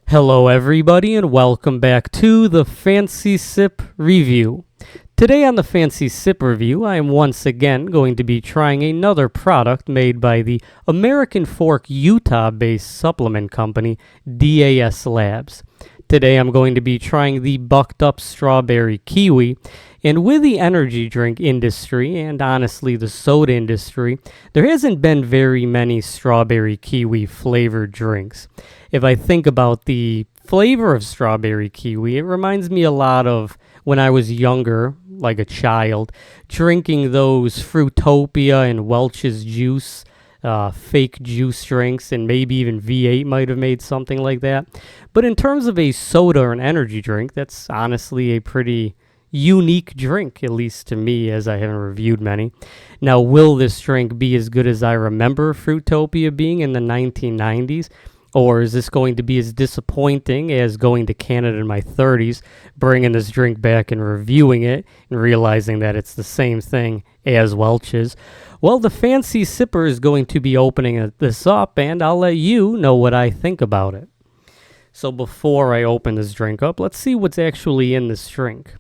Hello, everybody, and welcome back to the Fancy Sip Review. Today on the Fancy Sip Review, I am once again going to be trying another product made by the American Fork, Utah-based supplement company, DAS Labs. Today I'm going to be trying the Bucked Up Strawberry Kiwi, and with the energy drink industry, and honestly the soda industry, there hasn't been very many strawberry kiwi flavored drinks. If I think about the flavor of strawberry kiwi, it reminds me a lot of when I was younger, like a child, drinking those Fruitopia and Welch's juice, fake juice drinks, and maybe even V8 might have made something like that. But in terms of a soda or an energy drink, that's honestly a pretty unique drink, at least to me, as I haven't reviewed many. Now, will this drink be as good as I remember Fruitopia being in the 1990s? Or is this going to be as disappointing as going to Canada in my 30s, bringing this drink back and reviewing it and realizing that it's the same thing as Welch's? Well, the Fancy Sipper is going to be opening this up, and I'll let you know what I think about it. So before I open this drink up, let's see what's actually in this drink.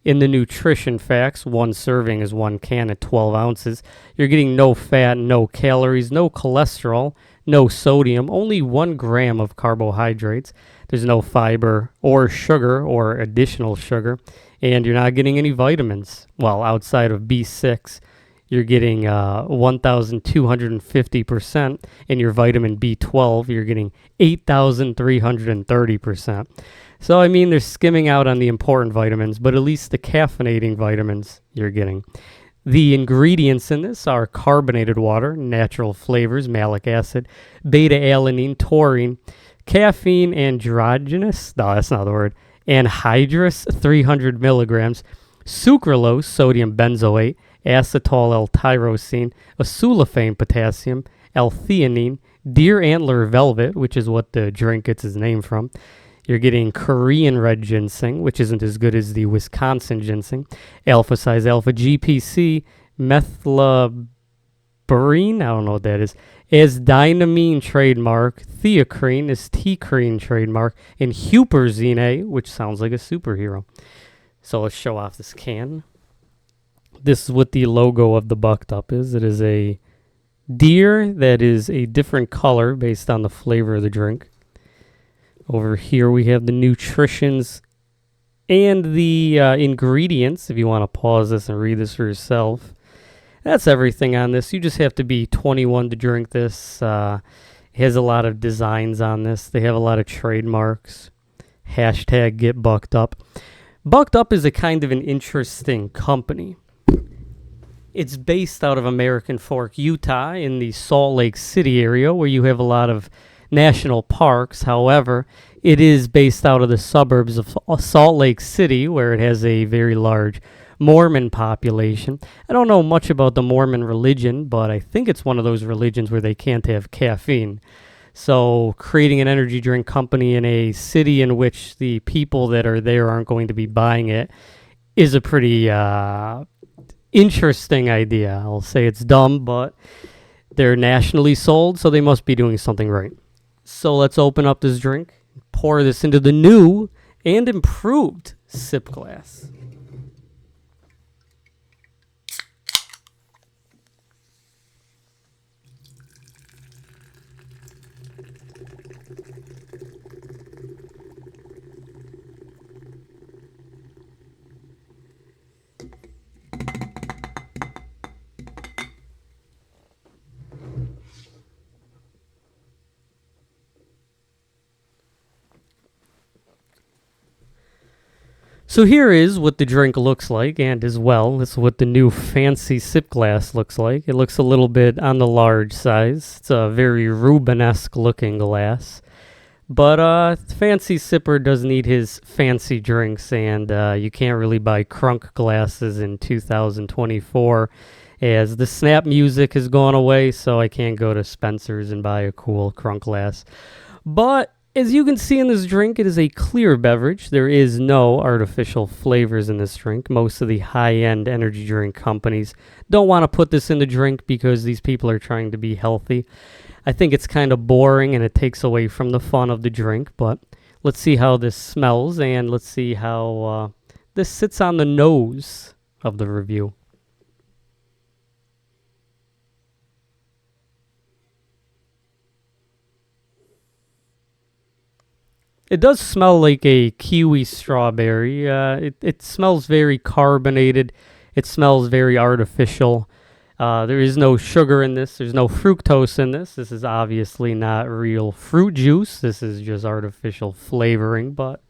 In the nutrition facts, one serving is 1 can at 12 ounces. You're getting no fat, no calories, no cholesterol, no sodium, only 1 gram of carbohydrates. There's no fiber or sugar or additional sugar, and you're not getting any vitamins. Well, outside of B6, you're getting 1,250%, and your vitamin B12, you're getting 8,330%. So, I mean, they're skimming out on the important vitamins, but at least the caffeinating vitamins you're getting. The ingredients in this are carbonated water, natural flavors, malic acid, beta-alanine, taurine, caffeine, androgenous, no, that's not the word, anhydrous, 300 milligrams, sucralose, sodium benzoate, acetyl L-tyrosine, acetylphane potassium, L-theanine, deer antler velvet, which is what the drink gets its name from. You're getting Korean red ginseng, which isn't as good as the Wisconsin ginseng, alpha size alpha GPC, methylaberine, I don't know what that is, as dynamine trademark, theacrine is T-crine trademark, and huperzine, which sounds like a superhero. So let's show off this can. This is what the logo of the Bucked Up is. It is a deer that is a different color based on the flavor of the drink. Over here we have the nutritions and the ingredients, if you want to pause this and read this for yourself. That's everything on this. You just have to be 21 to drink this. It has a lot of designs on this. They have a lot of trademarks. Hashtag get bucked up. Bucked Up is a kind of an interesting company. It's based out of American Fork, Utah, in the Salt Lake City area, where you have a lot of national parks. However, it is based out of the suburbs of Salt Lake City, where it has a very large Mormon population. I don't know much about the Mormon religion, but I think it's one of those religions where they can't have caffeine. So creating an energy drink company in a city in which the people that are there aren't going to be buying it is a pretty interesting idea. I'll say it's dumb, but they're nationally sold, so they must be doing something right. So let's open up this drink, pour this into the new and improved sip glass. So here is what the drink looks like, and as well, this is what the new fancy sip glass looks like. It looks a little bit on the large size. It's a very Rubenesque looking glass. But fancy sipper doesn't need his fancy drinks, and you can't really buy crunk glasses in 2024, as the snap music has gone away, so I can't go to Spencer's and buy a cool crunk glass. But as you can see in this drink, it is a clear beverage. There is no artificial flavors in this drink. Most of the high-end energy drink companies don't want to put this in the drink because these people are trying to be healthy. I think it's kind of boring and it takes away from the fun of the drink, but Let's see how this smells, and let's see how this sits on the nose of the review. It does smell like a kiwi strawberry. It smells very carbonated. It smells very artificial. There is no sugar in this. There's no fructose in this. This is obviously not real fruit juice. This is just artificial flavoring, but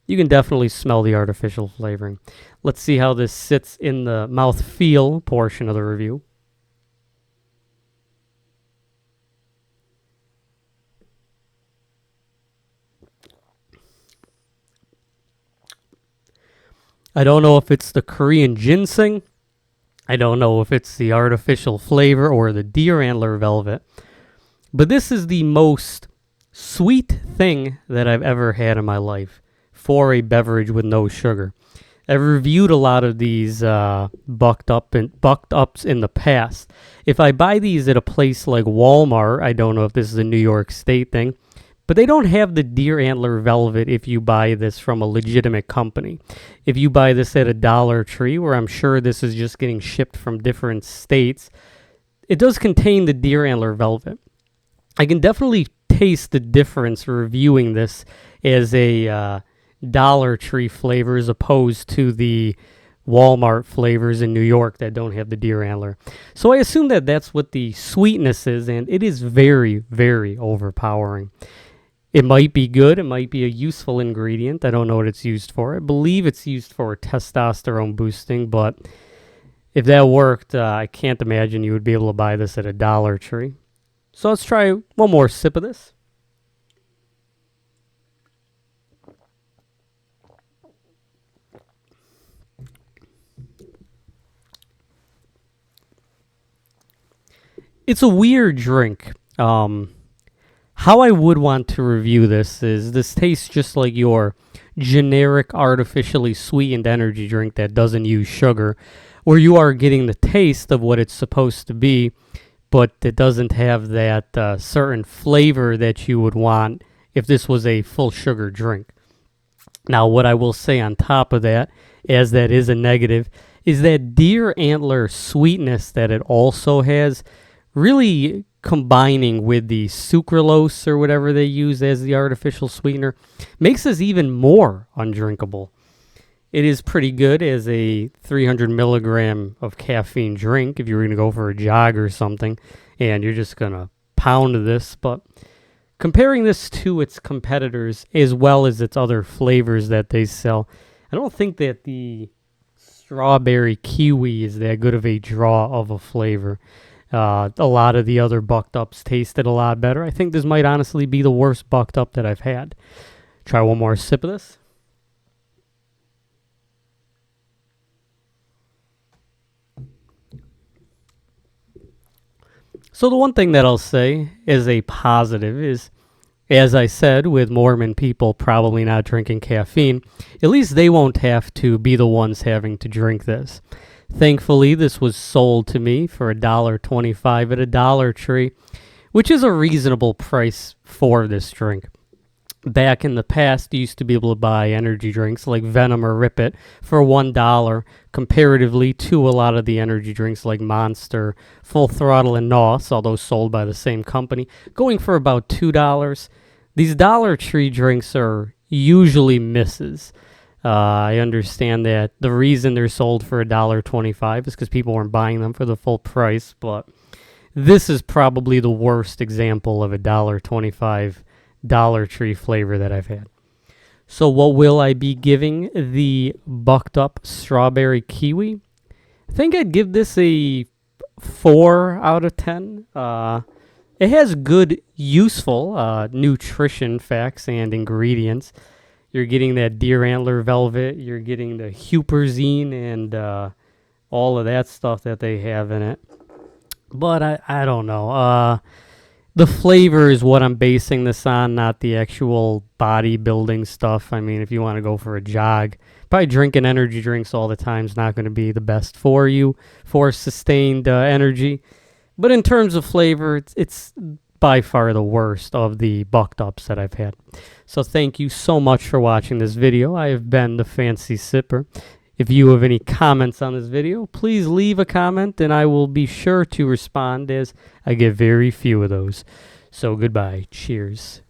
you can definitely smell the artificial flavoring. Let's see how this sits in the mouthfeel portion of the review. I don't know if it's the Korean ginseng. I don't know if it's the artificial flavor or the deer antler velvet. But this is the most sweet thing that I've ever had in my life for a beverage with no sugar. I've reviewed a lot of these bucked ups in the past. If I buy these at a place like Walmart, I don't know if this is a New York State thing, but they don't have the deer antler velvet if you buy this from a legitimate company. If you buy this at a Dollar Tree, where I'm sure this is just getting shipped from different states, it does contain the deer antler velvet. I can definitely taste the difference reviewing this as a Dollar Tree flavor as opposed to the Walmart flavors in New York that don't have the deer antler. So I assume that that's what the sweetness is, and it is very, very overpowering. It might be good. It might be a useful ingredient. I don't know what it's used for. I believe it's used for testosterone boosting, but if that worked, I can't imagine you would be able to buy this at a Dollar Tree. So let's try one more sip of this. It's a weird drink. How I would want to review this is this tastes just like your generic artificially sweetened energy drink that doesn't use sugar, where you are getting the taste of what it's supposed to be, but it doesn't have that certain flavor that you would want if this was a full sugar drink. Now, what I will say on top of that, as that is a negative, is that deer antler sweetness that it also has really combining with the sucralose or whatever they use as the artificial sweetener makes this even more undrinkable. It is pretty good as a 300 milligram of caffeine drink if you were going to go for a jog or something and you're just going to pound this. But comparing this to its competitors as well as its other flavors that they sell, I don't think that the strawberry kiwi is that good of a draw of a flavor. A lot of the other bucked ups tasted a lot better. I think this might honestly be the worst bucked up that I've had. Try one more sip of this. So the one thing that I'll say as a positive is, as I said, with Mormon people probably not drinking caffeine, at least they won't have to be the ones having to drink this. Thankfully, this was sold to me for $1.25 at a Dollar Tree, which is a reasonable price for this drink. Back in the past, you used to be able to buy energy drinks like Venom or Rip It for $1, comparatively to a lot of the energy drinks like Monster, Full Throttle, and NOS, although sold by the same company, going for about $2. These Dollar Tree drinks are usually misses. I understand that the reason they're sold for $1.25 is because people weren't buying them for the full price, but this is probably the worst example of a $1.25 Dollar Tree flavor that I've had. So what will I be giving the bucked up strawberry kiwi? I think I'd give this a 4 out of 10. It has good, useful nutrition facts and ingredients. You're getting that deer antler velvet. You're getting the huperzine and all of that stuff that they have in it. But I don't know. The flavor is what I'm basing this on, not the actual bodybuilding stuff. I mean, if you want to go for a jog, probably drinking energy drinks all the time is not going to be the best for you for sustained energy. But in terms of flavor, it's by far the worst of the bucked ups that I've had. So thank you so much for watching this video. I have been the Fancy Sipper. If you have any comments on this video, please leave a comment and I will be sure to respond, as I get very few of those. So goodbye. Cheers.